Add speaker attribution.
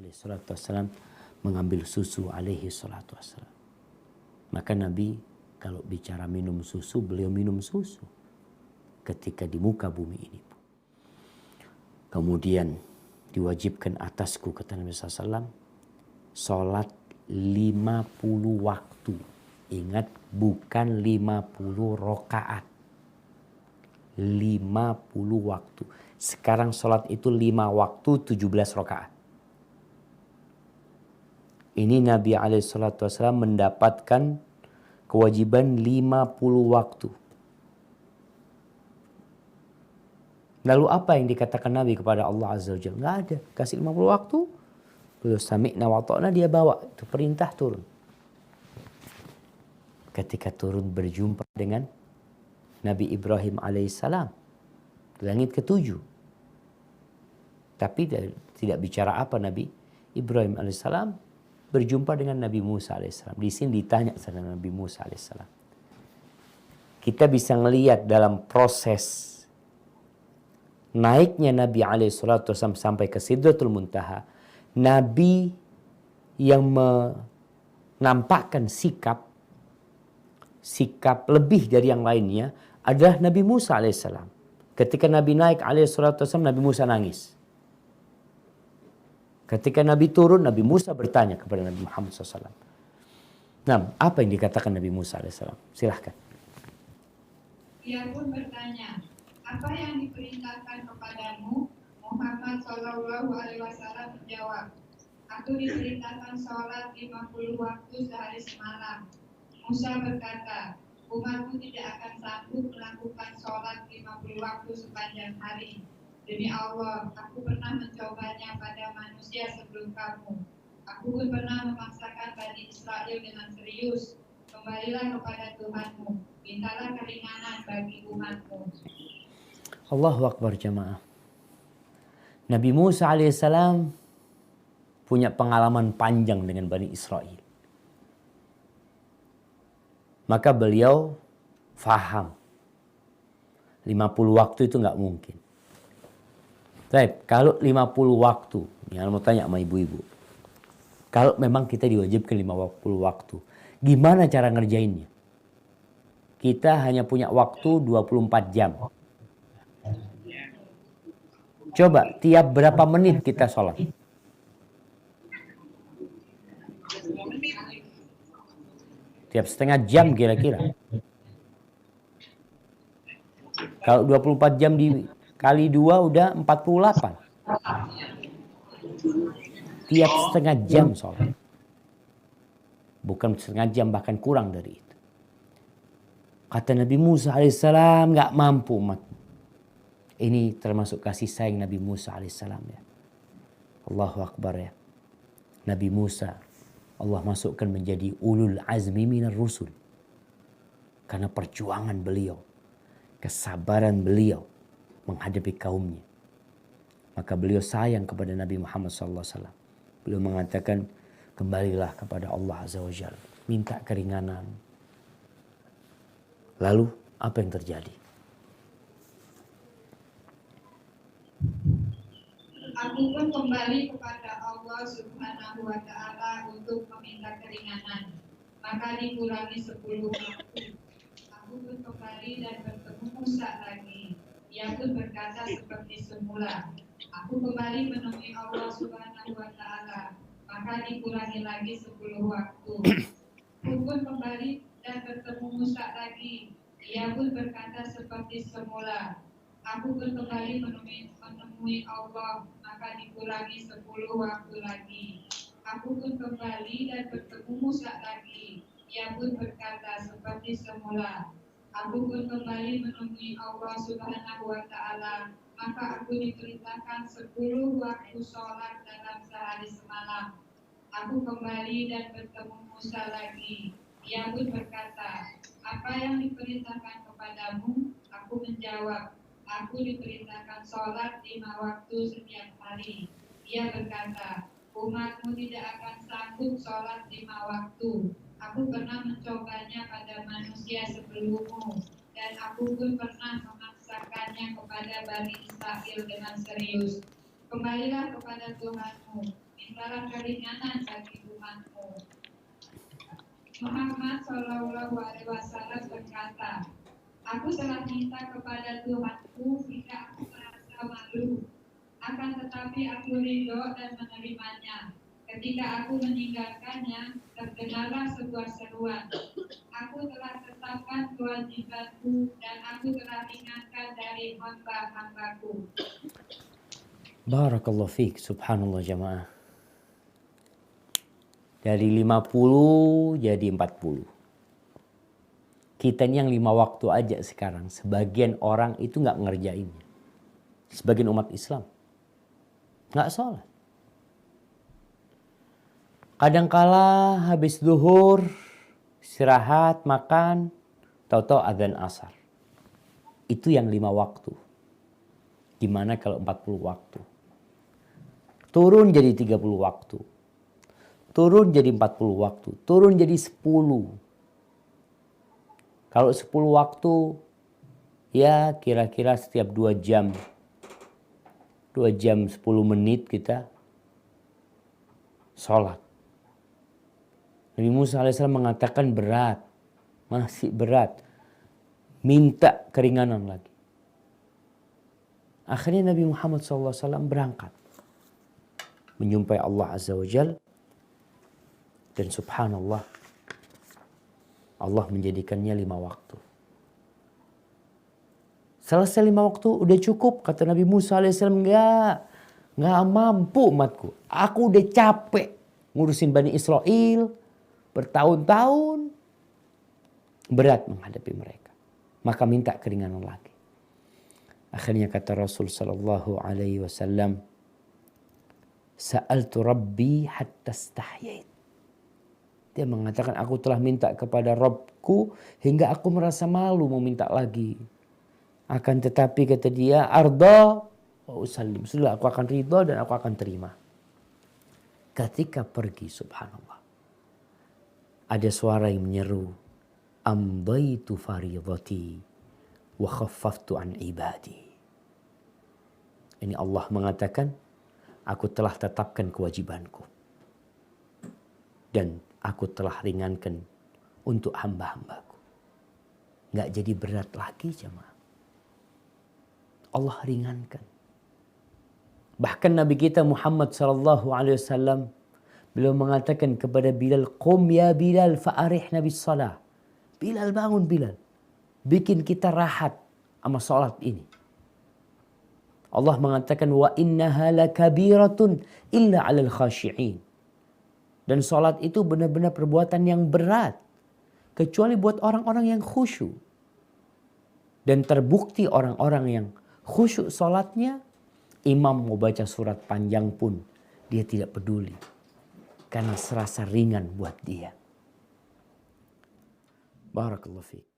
Speaker 1: alaihi salatu wassalam mengambil susu alaihi salatu wassalam. Maka Nabi kalau bicara minum susu, beliau minum susu ketika di muka bumi ini. Kemudian diwajibkan atasku, kata Nabi SAW, sholat 50 waktu. Ingat, bukan 50 rakaat. 50 waktu. Sekarang sholat itu 5 waktu 17 rakaat. Ini Nabi SAW mendapatkan kewajiban 50 waktu. Lalu apa yang dikatakan Nabi kepada Allah Azza wa Jalla? Nggak ada. Kasih 50 waktu. Beliau sami'na wa ta'na, dia bawa. Itu perintah turun. Ketika turun berjumpa dengan Nabi Ibrahim alaihissalam. Langit ke-7. Tapi tidak bicara apa Nabi Ibrahim alaihissalam berjumpa dengan Nabi Musa alaihissalam. Di sini ditanya sama Nabi Musa alaihissalam. Kita bisa melihat dalam proses naiknya Nabi alaihissalam sampai ke Sidratul Muntaha, Nabi yang menampakkan sikap lebih dari yang lainnya adalah Nabi Musa alaihissalam. Ketika Nabi naik alaihissalam, Nabi Musa nangis. Ketika Nabi turun, Nabi Musa bertanya kepada Nabi Muhammad SAW. Nah, apa yang dikatakan Nabi Musa alaihissalam? Silahkan.
Speaker 2: Ia pun bertanya, apa yang diperintahkan kepadamu? Muhammad SAW menjawab, aku diperintahkan sholat 50 waktu sehari semalam. Musa berkata, umatku tidak akan sanggup melakukan sholat 50 waktu sepanjang hari. Demi Allah, aku pernah mencobanya pada manusia sebelum kamu. Aku pun pernah memaksakan Bani Israel dengan serius. Kembalilah kepada Tuhanmu, mintalah keringanan bagi umatmu.
Speaker 1: Allahu Akbar jamaah. Nabi Musa alaihissalam punya pengalaman panjang dengan Bani Israel. Maka beliau faham 50 waktu itu nggak mungkin. Baik, kalau 50 waktu, yang mau tanya sama ibu-ibu. Kalau memang kita diwajibkan 50 waktu, gimana cara ngerjainnya? Kita hanya punya waktu 24 jam. Coba tiap berapa menit kita sholat? Tiap setengah jam kira-kira. Kalau 24 jam dikali 2 udah 48. Tiap setengah jam sholat. Bukan setengah jam, bahkan kurang dari itu. Kata Nabi Musa alaihissalam gak mampu umat. Ini termasuk kasih sayang Nabi Musa alaihissalam ya. Allahu Akbar ya. Nabi Musa Allah masukkan menjadi ulul azmi minar rusul. Karena perjuangan beliau, kesabaran beliau menghadapi kaumnya. Maka beliau sayang kepada Nabi Muhammad SAW. Beliau mengatakan, kembalilah kepada Allah Azza wa Jalla. Minta keringanan. Lalu apa yang terjadi?
Speaker 2: Aku pun kembali kepada Allah Subhanahu wa Ta'ala untuk meminta keringanan. Maka dikurangi 10 waktu. Aku pun kembali dan bertemu Musa lagi. Ia pun berkata seperti semula. Aku kembali menemui Allah Subhanahu wa Ta'ala. Maka dikurangi lagi 10 waktu. Aku pun kembali dan bertemu Musa lagi. Ia pun berkata seperti semula. Aku pun kembali menemui Allah, maka dikurangi 10 waktu lagi. Aku pun kembali dan bertemu Musa lagi. Ia pun berkata seperti semula. Aku pun kembali menemui Allah Subhanahu wa Ta'ala, maka aku diperintahkan 10 waktu sholat dalam sehari semalam. Aku kembali dan bertemu Musa lagi. Ia pun berkata, apa yang diperintahkan kepadamu? Aku menjawab, aku diperintahkan sholat 5 waktu setiap hari. Ia berkata, umatmu tidak akan sanggup sholat 5 waktu. Aku pernah mencobanya pada manusia sebelummu, dan aku pun pernah memaksakannya kepada Bani Israel dengan serius. Kembalilah kepada Tuhanmu, mintalah keringanan bagi umatmu. Muhammad Shallallahu Alaihi Wasallam berkata, aku telah minta kepada Tuhanku hingga aku merasa malu. Akan tetapi aku ridho dan menerimanya. Ketika aku meninggalkannya, terdengarlah sebuah seruan. Aku telah tetapkan kewajibanku dan aku telah ringankan dari hamba-hambaku.
Speaker 1: Barakallahu fiik, subhanallah jamaah. Dari 50 jadi 40. Kita ini yang 5 waktu aja sekarang. Sebagian orang itu nggak ngerjainnya. Sebagian umat Islam nggak sholat. Kadangkala habis zuhur, istirahat, makan, tahu-tahu adzan asar. Itu yang 5 waktu. Gimana kalau 40 waktu? Turun jadi 30 waktu. Turun jadi 40 waktu. Turun jadi 10. Kalau 10 waktu, ya kira-kira setiap 2 jam. 2 jam 10 menit kita sholat. Nabi Musa AS mengatakan berat. Masih berat. Minta keringanan lagi. Akhirnya Nabi Muhammad SAW berangkat. Menyumpai Allah Azza wa Jal. Dan subhanallah, Allah menjadikannya 5 waktu. Selesai 5 waktu, udah cukup. Kata Nabi Musa AS, enggak mampu umatku. Aku udah capek ngurusin Bani Israel bertahun-tahun. Berat menghadapi mereka. Maka minta keringanan lagi. Akhirnya kata Rasul sallallahu alaihi wasallam, Sa'altu Rabbi hatta stahyait. Dia mengatakan, aku telah minta kepada Rabbku hingga aku merasa malu mau minta lagi. Akan tetapi kata dia, arda wa usallim. Sudah, aku akan ridha dan aku akan terima. Ketika pergi, subhanallah, ada suara yang menyeru, amdaitu faridati wa khaffaftu an ibadi. Ini Allah mengatakan, aku telah tetapkan kewajibanku. Dan aku telah ringankan untuk hamba-hambaku. Nggak jadi berat lagi jemaah. Allah ringankan. Bahkan Nabi kita Muhammad SAW, beliau mengatakan kepada Bilal, qum ya Bilal fa'arihna bis salah. Bilal, bangun Bilal. Bikin kita rahat sama salat ini. Allah mengatakan, wa innaha lakabiratun illa 'alal khashi'in. Dan salat itu benar-benar perbuatan yang berat. Kecuali buat orang-orang yang khusyuk. Dan terbukti orang-orang yang khusyuk salatnya, imam mau baca surat panjang pun dia tidak peduli. Karena serasa ringan buat dia. Barakallahu fiik.